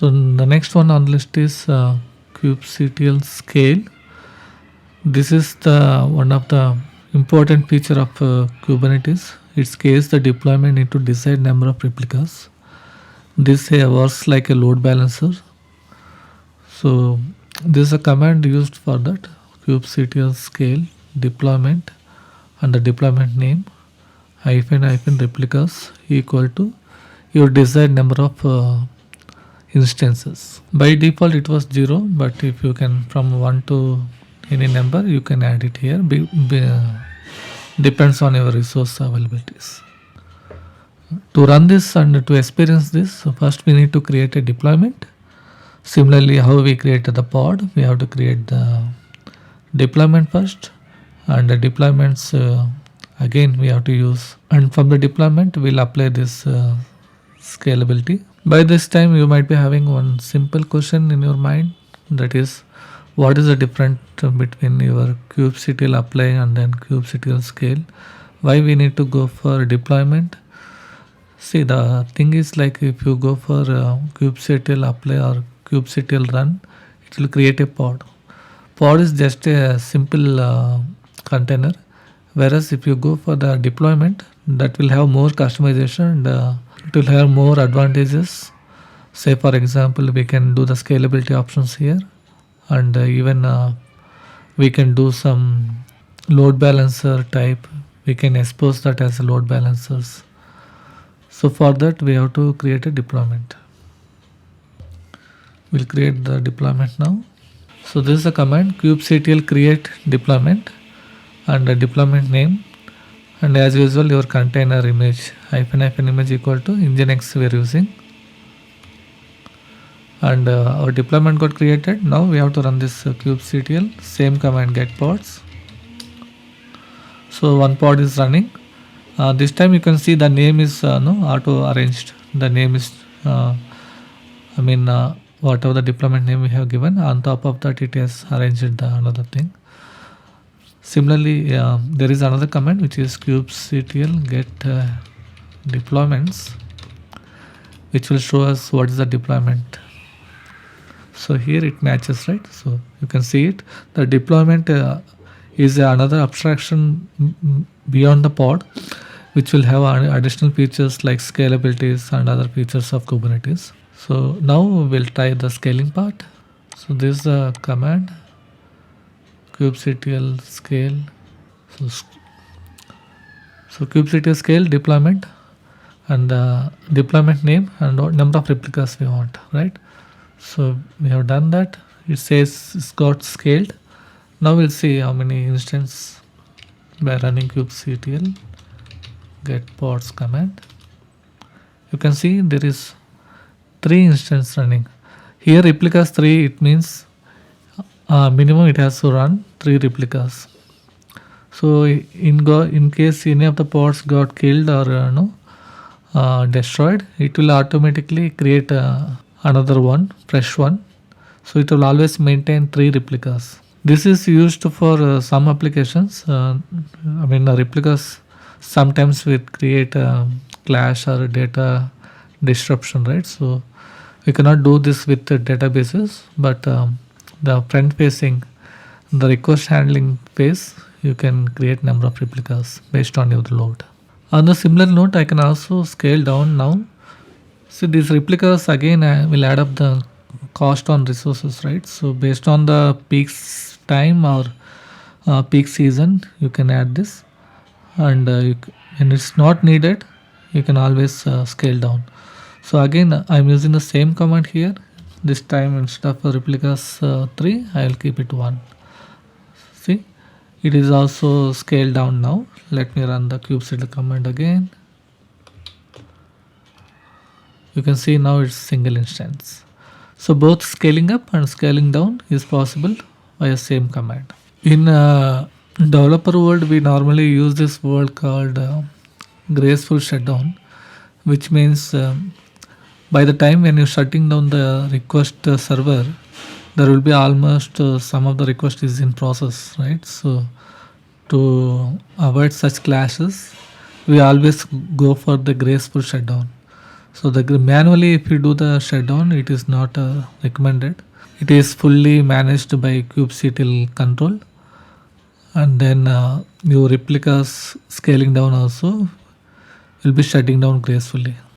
So the next one on the list is kube-c-tl scale. This is the one of the important feature of Kubernetes. It scales the deployment into desired number of replicas. This works like a load balancer. So this is a command used for that kube-c-tl scale deployment and the deployment name hyphen replicas equal to your desired number of instances. By default it was 0, but if you can from 1 to any number you can add it here. Depends on your resource availabilities. To run this and to experience this, so first we need to create a deployment. Similarly, how we created the pod, we have to create the deployment first, and the deployments again we have to use, and from the deployment we'll apply this scalability. By this time you might be having one simple question in your mind, that is, what is the difference between your kube-c-tl apply and then kube-c-tl scale? Why we need to go for deployment? See, the thing is, like, if you go for kube-c-tl apply or kube-c-tl run, it will create a pod. Pod is just a simple container, whereas if you go for the deployment, that will have more customization and it will have more advantages. Say for example, we can do the scalability options here, and even we can do some load balancer type. We can expose that as load balancers. So for that we have to create a deployment. We'll create the deployment now. So this is a command kube-c-tl create deployment and the deployment name, and as usual your container image hyphen image equal to nginx we are using, and our deployment got created. Now we have to run this kube-c-tl same command get pods. So one pod is running. This time you can see the name is auto arranged. The name is whatever the deployment name we have given, on top of that it has arranged the another thing. Similarly, there is another command which is kube-c-tl get deployments, which will show us what is the deployment. So here it matches, right? So you can see it. The deployment is another abstraction beyond the pod, which will have additional features like scalabilities and other features of Kubernetes. So now we'll try the scaling part. So this is the command kube-c-tl scale. So kube-c-tl scale deployment and the deployment name and number of replicas we want, right? So we have done that. It says it's got scaled. Now we'll see how many instances by running kube-c-tl get pods command. You can see there is 3 instances running. Here replicas 3, it means minimum it has to run 3 replicas. So in case any of the pods got killed or destroyed, it will automatically create another one, fresh one. So it will always maintain 3 replicas. This is used for some applications. Replicas sometimes will create clash or data disruption, right? So we cannot do this with the databases, but the front facing, the request handling phase, you can create number of replicas based on your load. On the similar note, I can also scale down now. See, these replicas again will add up the cost on resources, right? So based on the peak time or peak season, you can add this, and when it's not needed, you can always scale down. So again, I'm using the same command here. This time instead of replicas 3, I will keep it 1. See, it is also scaled down now. Let me run the kube-c-tl command again. You can see now it's single instance. So both scaling up and scaling down is possible via same command. In developer world, we normally use this word called graceful shutdown, which means by the time when you're shutting down the request server, there will be almost some of the request is in process, right? So to avoid such clashes, we always go for the graceful shutdown. So the manually, if you do the shutdown, it is not recommended. It is fully managed by kube-c-tl control, and then your replicas scaling down also will be shutting down gracefully.